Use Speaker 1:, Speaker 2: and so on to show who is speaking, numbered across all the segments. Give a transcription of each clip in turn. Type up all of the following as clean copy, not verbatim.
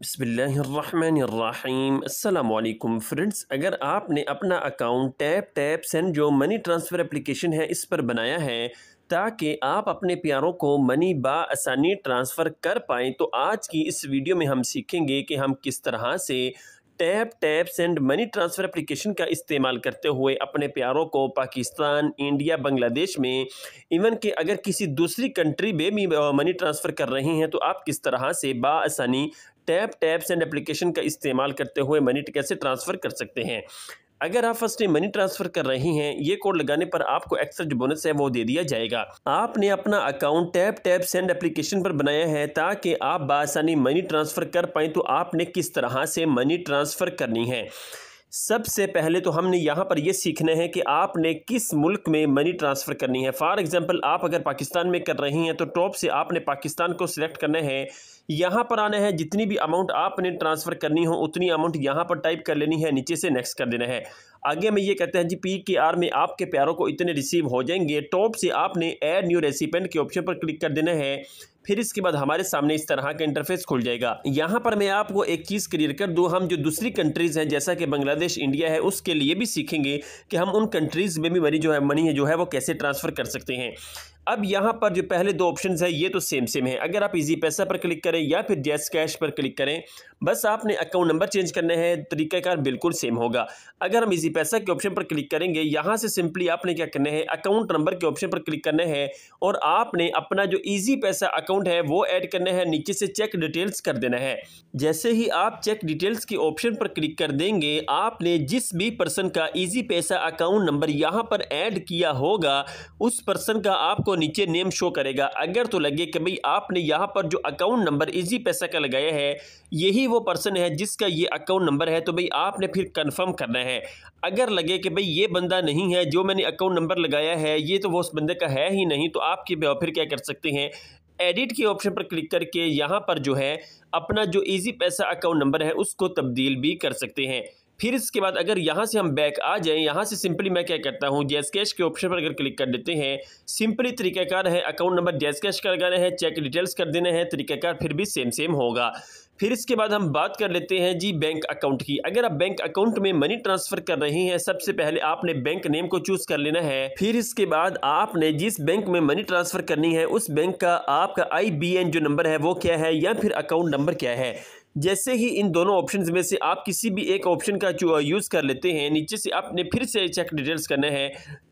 Speaker 1: बिस्मिल्लाहिर्रहमानिर्रहीम अस्सलामुअलैकुम फ्रेंड्स, अगर आपने अपना अकाउंट टैप सेंड जो मनी ट्रांसफ़र एप्लीकेशन है इस पर बनाया है ताकि आप अपने प्यारों को मनी आसानी ट्रांसफ़र कर पाएँ, तो आज की इस वीडियो में हम सीखेंगे कि हम किस तरह से tap send money transfer application का इस्तेमाल करते हुए अपने प्यारों को पाकिस्तान, इंडिया, बांग्लादेश में इवन कि अगर किसी दूसरी कंट्री में भी मनी ट्रांसफ़र कर रही हैं तो आप किस तरह से आसानी टैप सेंड एप्लीकेशन का इस्तेमाल करते हुए मनी कैसे ट्रांसफ़र कर सकते हैं। अगर आप फर्स्ट टाइम मनी ट्रांसफ़र कर रही हैं, ये कोड लगाने पर आपको एक्स्ट्रा जो बोनस है वो दे दिया जाएगा। आपने अपना अकाउंट टैप सेंड एप्लीकेशन पर बनाया है ताकि आप बासानी मनी ट्रांसफ़र कर पाएँ, तो आपने किस तरह से मनी ट्रांसफ़र करनी है। सबसे पहले तो हमने यहाँ पर ये सीखना है कि आपने किस मुल्क में मनी ट्रांसफ़र करनी है। फॉर एग्जांपल, आप अगर पाकिस्तान में कर रही हैं तो टॉप से आपने पाकिस्तान को सिलेक्ट करना है। यहाँ पर आना है, जितनी भी अमाउंट आपने ट्रांसफ़र करनी हो उतनी अमाउंट यहाँ पर टाइप कर लेनी है, नीचे से नेक्स्ट कर देना है। आगे में ये कहते हैं जी PKR में आपके प्यारों को इतने रिसीव हो जाएंगे। टॉप से आपने ऐड न्यू रेसिपेंट के ऑप्शन पर क्लिक कर देना है। फिर इसके बाद हमारे सामने इस तरह का इंटरफेस खुल जाएगा। यहाँ पर मैं आपको एक चीज़ क्लियर कर दूँ, हम जो दूसरी कंट्रीज़ हैं जैसा कि बांग्लादेश, इंडिया है, उसके लिए भी सीखेंगे कि हम उन कंट्रीज़ में भी मनी है वो कैसे ट्रांसफ़र कर सकते हैं। अब यहाँ पर जो पहले दो ऑप्शंस है ये तो सेम है। अगर आप इजी पैसा पर क्लिक करें या फिर जैस कैश पर क्लिक करें, बस आपने अकाउंट नंबर चेंज करना है, तरीक़ाकार बिल्कुल सेम होगा। अगर हम इजी पैसा के ऑप्शन पर क्लिक करेंगे, यहाँ से सिंपली आपने क्या करना है, अकाउंट नंबर के ऑप्शन पर क्लिक करना है और आपने अपना जो इजी पैसा अकाउंट है वो ऐड करना है, नीचे से चेक डिटेल्स कर देना है। जैसे ही आप चेक डिटेल्स के ऑप्शन पर क्लिक कर देंगे, आपने जिस भी पर्सन का इजी पैसा अकाउंट नंबर यहाँ पर ऐड किया होगा उस पर्सन का आपको नीचे नेम शो करेगा। अगर तो लगे कि भाई आपने यहाँ पर जो अकाउंट नंबर इजी पैसा का लगाया है यही वो पर्सन है जिसका ये अकाउंट नंबर है, तो भाई आपने फिर कंफर्म करना है। अगर लगे कि भाई ये बंदा नहीं है, जो मैंने अकाउंट नंबर लगाया है ये तो वो उस बंदे का है ही नहीं, तो आपकी फिर क्या कर सकते हैं, एडिट के ऑप्शन पर क्लिक करके यहाँ पर जो है अपना जो इजी पैसा अकाउंट नंबर है उसको तब्दील भी कर सकते हैं। फिर इसके बाद अगर यहाँ से हम बैक आ जाएं, यहाँ से सिंपली मैं क्या करता हूँ, जैस कैश के ऑप्शन पर अगर क्लिक कर देते हैं, सिंपली तरीकाकार है, अकाउंट नंबर जैस कैश का लगाना है, चेक डिटेल्स कर देना है, तरीकाकार फिर भी सेम होगा। फिर इसके बाद हम बात कर लेते हैं जी बैंक अकाउंट की। अगर आप बैंक अकाउंट में मनी ट्रांसफ़र कर रही हैं, सबसे पहले आपने बैंक नेम को चूज़ कर लेना है। फिर इसके बाद आपने जिस बैंक में मनी ट्रांसफ़र करनी है उस बैंक का आपका IBN जो नंबर है वो क्या है या फिर अकाउंट नंबर क्या है। जैसे ही इन दोनों ऑप्शंस में से आप किसी भी एक ऑप्शन का यूज़ कर लेते हैं, नीचे से आपने फिर से चेक डिटेल्स करना है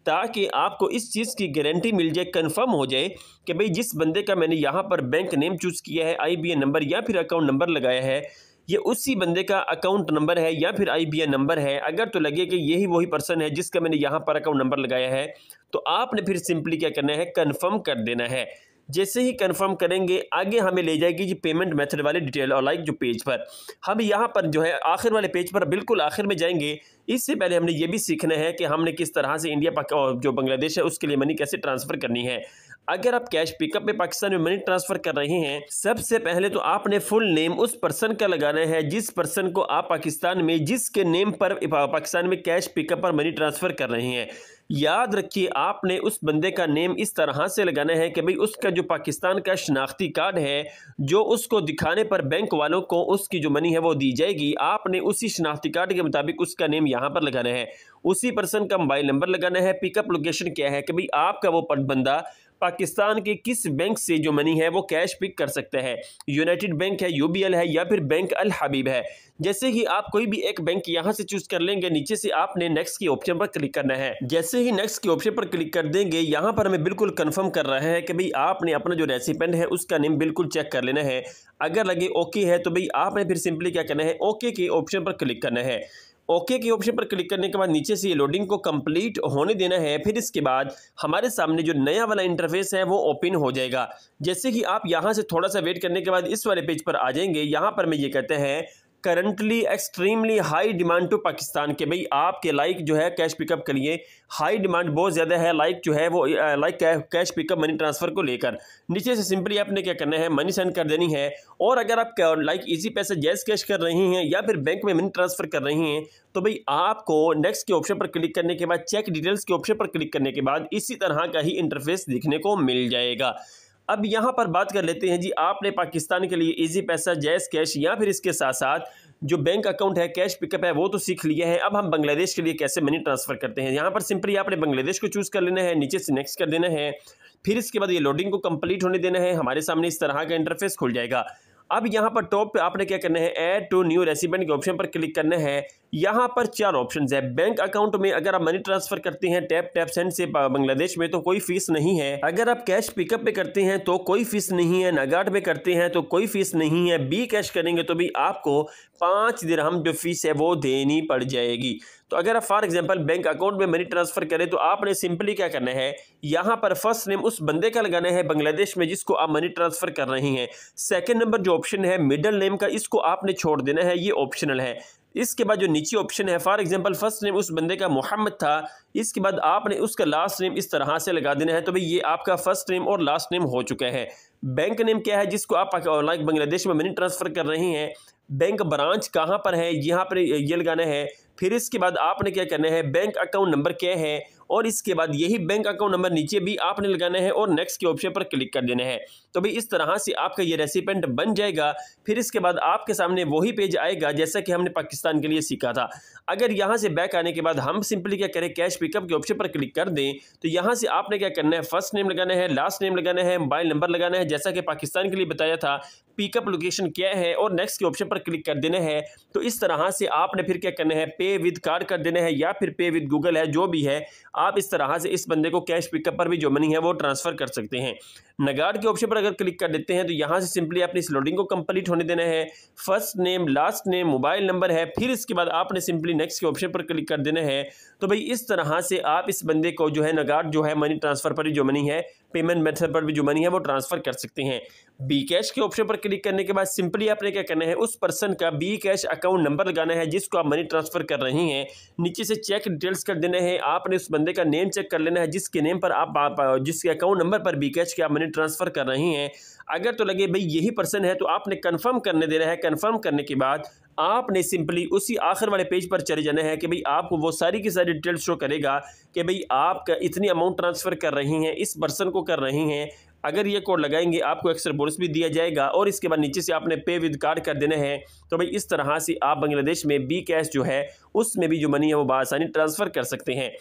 Speaker 1: ताकि आपको इस चीज़ की गारंटी मिल जाए, कंफर्म हो जाए कि भाई जिस बंदे का मैंने यहाँ पर बैंक नेम चूज़ किया है, IBN नंबर या फिर अकाउंट नंबर लगाया है, ये उसी बंदे का अकाउंट नंबर है या फिर IBN नंबर है। अगर तो लगे कि यही वही पर्सन है जिसका मैंने यहाँ पर अकाउंट नंबर लगाया है, तो आपने फिर सिंपली क्या करना है, कन्फर्म कर देना है। जैसे ही कंफर्म करेंगे, आगे हमें ले जाएगी जी पेमेंट मेथड वाले डिटेल और लाइक जो पेज पर। हम यहाँ पर जो है आखिर वाले पेज पर बिल्कुल आखिर में जाएंगे। इससे पहले हमने ये भी सीखना है कि हमने किस तरह से इंडिया जो बांग्लादेश है उसके लिए मनी कैसे ट्रांसफ़र करनी है। अगर आप कैश पिकअप में पाकिस्तान में मनी ट्रांसफ़र कर रहे हैं, सबसे पहले तो आपने फुल नेम उस पर्सन का लगाना है जिस पर्सन को आप पाकिस्तान में जिसके नेम पर पाकिस्तान में कैश पिकअप पर मनी ट्रांसफ़र कर रहे हैं। याद रखिए, आपने उस बंदे का नेम इस तरह से लगाना है कि भाई उसका जो पाकिस्तान का शनाख्ती कार्ड है, जो उसको दिखाने पर बैंक वालों को उसकी जो मनी है वो दी जाएगी, आपने उसी शनाख्ती कार्ड के मुताबिक उसका नेम यहाँ पर लगाना है। उसी पर्सन का मोबाइल नंबर लगाना है। पिकअप लोकेशन क्या है कि भाई आपका वो बंदा पाकिस्तान के किस बैंक से जो मनी है वो कैश पिक कर सकता है, यूनाइटेड बैंक है, UBL है या फिर बैंक अल हबीब है। जैसे ही आप कोई भी एक बैंक यहाँ से चूज कर लेंगे, नीचे से आपने नेक्स्ट के ऑप्शन पर क्लिक करना है। जैसे ही नेक्स्ट के ऑप्शन पर क्लिक कर देंगे, यहाँ पर हमें बिल्कुल कंफर्म कर रहा है कि भाई आपने अपना जो रेसिपेंट है उसका नेम बिल्कुल चेक कर लेना है। अगर लगे ओके है तो भाई आपने फिर सिंपली क्या करना है, ओके के ऑप्शन पर क्लिक करना है। ओके के ऑप्शन पर क्लिक करने के बाद नीचे से ये लोडिंग को कंप्लीट होने देना है। फिर इसके बाद हमारे सामने जो नया वाला इंटरफेस है वो ओपन हो जाएगा। जैसे ही आप यहाँ से थोड़ा सा वेट करने के बाद इस वाले पेज पर आ जाएंगे, यहाँ पर मैं ये कहते हैं currently extremely high demand to Pakistan के भाई आपके लाइक जो है कैश पिकअप के लिए हाई डिमांड बहुत ज़्यादा है, लाइक जो है वो like cash pickup money transfer को लेकर। नीचे से सिंपली आपने क्या करना है, मनी सेंड कर देनी है। और अगर आप लाइक इजी पैसे जैस कैश कर रही हैं या फिर बैंक में मनी ट्रांसफ़र कर रही हैं, तो भाई आपको नेक्स्ट के ऑप्शन पर क्लिक करने के बाद चेक डिटेल्स के ऑप्शन पर क्लिक करने के बाद इसी तरह का ही इंटरफेस दिखने को मिल जाएगा। अब यहाँ पर बात कर लेते हैं जी, आपने पाकिस्तान के लिए इजी पैसा, जैज़ कैश या फिर इसके साथ साथ जो बैंक अकाउंट है, कैश पिकअप है, वो तो सीख लिया है। अब हम बांग्लादेश के लिए कैसे मनी ट्रांसफ़र करते हैं। यहाँ पर सिंपली आपने बांग्लादेश को चूज़ कर लेना है, नीचे से नेक्स्ट कर देना है, फिर इसके बाद ये लोडिंग को कंप्लीट होने देना है। हमारे सामने इस तरह का इंटरफेस खुल जाएगा। अब यहाँ पर टॉप पे आपने क्या करना है, ऐड टू न्यू रेसिडेंट के ऑप्शन पर क्लिक करना है। यहाँ पर 4 ऑप्शंस है। बैंक अकाउंट में अगर आप मनी ट्रांसफर करते हैं टैप सेंड से बांग्लादेश में तो कोई फीस नहीं है। अगर आप कैश पिकअप पे करते हैं तो कोई फीस नहीं है। नगाड में करते हैं तो कोई फीस नहीं है। बी कैश करेंगे तो भी आपको 5 दिरहम जो फीस है वो देनी पड़ जाएगी। तो अगर आप फॉर एग्जांपल बैंक अकाउंट में मनी ट्रांसफर करें तो आपने सिंपली क्या करना है, यहाँ पर फर्स्ट नेम उस बंदे का लगाना है बांग्लादेश में जिसको आप मनी ट्रांसफर कर रही हैं। सेकंड नंबर जो ऑप्शन है मिडिल नेम का, इसको आपने छोड़ देना है, ये ऑप्शनल है। इसके बाद जो नीचे ऑप्शन है, फॉर एग्जांपल फर्स्ट नेम उस बंदे का मोहम्मद था, इसके बाद आपने उसका लास्ट नेम इस तरह से लगा देना है। तो भाई ये आपका फर्स्ट नेम और लास्ट नेम हो चुका है। बैंक नेम क्या है जिसको आप लाइक बांग्लादेश में मनी ट्रांसफर कर रही हैं, बैंक ब्रांच कहाँ पर है यहाँ पर ये लगाना है। फिर इसके बाद आपने क्या करना है, बैंक अकाउंट नंबर क्या है, और इसके बाद यही बैंक अकाउंट नंबर नीचे भी आपने लगाना है और नेक्स्ट के ऑप्शन पर क्लिक कर देना है। तो भाई इस तरह से आपका ये रेसिपेंट बन जाएगा। फिर इसके बाद आपके सामने वही पेज आएगा जैसा कि हमने पाकिस्तान के लिए सीखा था। अगर यहाँ से बैक आने के बाद हम सिंपली क्या करें, कैश पिकअप के ऑप्शन पर क्लिक कर दें तो यहाँ से आपने क्या करना है, फर्स्ट नेम लगाना है, लास्ट नेम लगाना है, मोबाइल नंबर लगाना है जैसा कि पाकिस्तान के लिए बताया था, पिकअप लोकेशन क्या है और नेक्स्ट के ऑप्शन पर क्लिक कर देना है। तो इस तरह से आपने फिर क्या करना है, पे विद कार्ड कर देना है या फिर पे विद गूगल है, जो भी है आप इस तरह से इस बंदे को कैश पिकअप पर भी जो मनी है वो ट्रांसफर कर सकते हैं। नगाड के ऑप्शन पर अगर क्लिक कर देते हैं तो यहाँ से सिंपली अपनी इस लोडिंग को कंप्लीट होने देना है। First name, last name, mobile number है, फिर इसके बाद आपने सिंपली नेक्स्ट के ऑप्शन पर क्लिक कर देना है। तो भाई इस तरह से आप इस बंदे को जो है नगाड जो है मनी ट्रांसफर पर जो मनी है, पेमेंट मेथड पर भी जो मनी है वो ट्रांसफर कर सकते हैं। बी कैश के ऑप्शन पर क्लिक करने के बाद सिंपली आपने क्या करना है, उस पर्सन का बी कैश अकाउंट नंबर लगाना है जिसको आप मनी ट्रांसफर कर रही हैं। नीचे से चेक डिटेल्स कर देना है। आपने उस बंदे का नेम चेक कर लेना है जिसके नेम पर आप जिसके अकाउंट नंबर पर बी कैश के आप मनी ट्रांसफर कर रही हैं। अगर तो लगे भाई यही पर्सन है तो आपने कंफर्म करने देना है। कंफर्म करने के बाद आपने सिंपली उसी आखिर वाले पेज पर चले जाना है कि भाई आपको वो सारी की सारी डिटेल्स शो करेगा कि भाई आप इतनी अमाउंट ट्रांसफ़र कर रही हैं, इस पर्सन को कर रही हैं। अगर ये कोड लगाएंगे आपको एक्स्ट्रा बोनस भी दिया जाएगा और इसके बाद नीचे से आपने पे विद कार्ड कर देना है। तो भाई इस तरह से आप बांग्लादेश में बी कैश जो है उसमें भी जो मनी है वो बआसानी ट्रांसफ़र कर सकते हैं।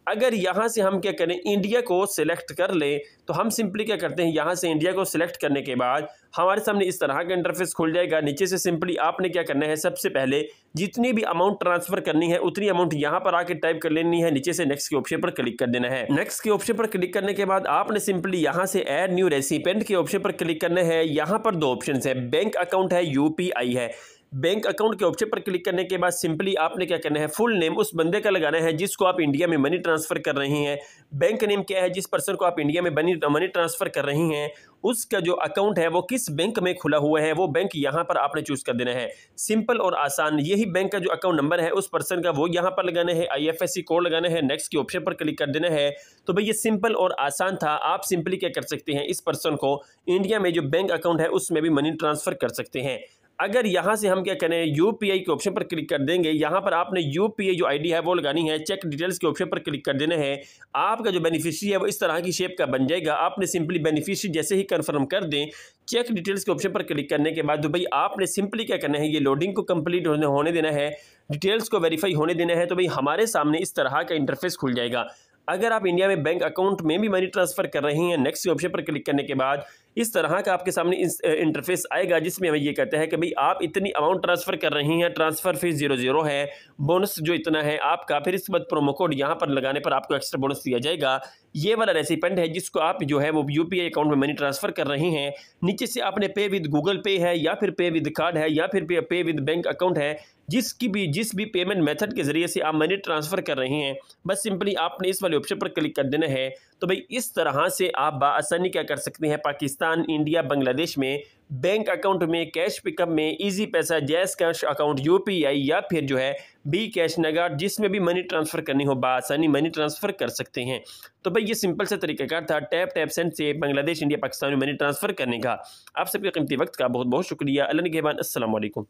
Speaker 1: अगर यहाँ से हम क्या करें, इंडिया को सिलेक्ट कर लें तो हम सिंपली क्या करते हैं, यहाँ से इंडिया को सिलेक्ट करने के बाद हमारे सामने इस तरह का इंटरफेस खुल जाएगा। नीचे से सिंपली आपने क्या करना है, सबसे पहले जितनी भी अमाउंट ट्रांसफर करनी है उतनी अमाउंट यहाँ पर आके टाइप कर लेनी है। नीचे से नेक्स्ट के ऑप्शन पर क्लिक कर देना है। नेक्स्ट के ऑप्शन पर क्लिक करने के बाद आपने सिंपली यहाँ से ऐड न्यू रेसिपेंट के ऑप्शन पर क्लिक करना है। यहाँ पर 2 ऑप्शन है, बैंक अकाउंट है, UPI है। बैंक अकाउंट के ऑप्शन पर क्लिक करने के बाद सिंपली आपने क्या करना है, फुल नेम उस बंदे का लगाना है जिसको आप इंडिया में मनी ट्रांसफर कर रही हैं। बैंक नेम क्या है, जिस पर्सन को आप इंडिया में मनी ट्रांसफर कर रही हैं उसका जो अकाउंट है वो किस बैंक में खुला हुआ है वो बैंक यहाँ पर आपने चूज कर देना है। सिंपल और आसान। यही बैंक का जो अकाउंट नंबर है उस पर्सन का वो यहाँ पर लगाना है, IFSC कोड लगाना है, नेक्स्ट के ऑप्शन पर क्लिक कर देना है। तो भाई ये सिंपल और आसान था। आप सिंपली क्या कर सकते हैं, इस पर्सन को इंडिया में जो बैंक अकाउंट है उसमें भी मनी ट्रांसफर कर सकते हैं। अगर यहाँ से हम क्या करें, UPI के ऑप्शन पर क्लिक कर देंगे। यहाँ पर आपने UPI जो ID है वो लगानी है। चेक डिटेल्स के ऑप्शन पर क्लिक कर देना है। आपका जो बेनिफिशियरी है वो इस तरह की शेप का बन जाएगा। आपने सिंपली बेनिफिशियरी जैसे ही कंफर्म कर दें, चेक डिटेल्स के ऑप्शन पर क्लिक करने के बाद तो भाई आपने सिंपली क्या करना है, ये लोडिंग को कंप्लीट होने देना है, डिटेल्स को वेरीफाई होने देना है। तो भाई हमारे सामने इस तरह का इंटरफेस खुल जाएगा। अगर आप इंडिया में बैंक अकाउंट में भी मनी ट्रांसफर कर रही हैं, नेक्स्ट ऑप्शन पर क्लिक करने के बाद इस तरह का आपके सामने इंटरफेस आएगा जिसमें हमें ये कहता है कि भाई आप इतनी अमाउंट ट्रांसफर कर रही हैं, ट्रांसफर फीस 00 है, बोनस जो इतना है आपका। फिर इसके बाद प्रोमो कोड यहाँ पर लगाने पर आपको एक्स्ट्रा बोनस दिया जाएगा। ये वाला रेसिपेंट है जिसको आप जो है वो UPI अकाउंट में मनी ट्रांसफर कर रही हैं। नीचे से आपने पे विद गूगल पे है या फिर पे विद कार्ड है या फिर पे विद बैंक अकाउंट है, जिस भी पेमेंट मेथड के जरिए से आप मनी ट्रांसफर कर रही हैं, बस सिंपली आपने इस वाले ऑप्शन पर क्लिक कर देना है। तो भाई इस तरह से आप बाआसानी क्या कर सकते हैं, पाकिस्तान, इंडिया, बांग्लादेश में बैंक अकाउंट में, कैश पिकअप में, इजी पैसा, जैज़ कैश अकाउंट, UPI या फिर जो है बी कैश, नगाड, जिसमें भी मनी ट्रांसफ़र करनी हो बाआसानी मनी ट्रांसफ़र कर सकते हैं। तो भाई ये सिंपल सा तरीकाकार था टैप सेंड से बांग्लादेश, इंडिया, पाकिस्तान में मनी ट्रांसफ़र करने का। आप सबके कीमती वक्त का बहुत बहुत शुक्रिया। अल्लाह निगहबान। अस्सलाम वालेकुम।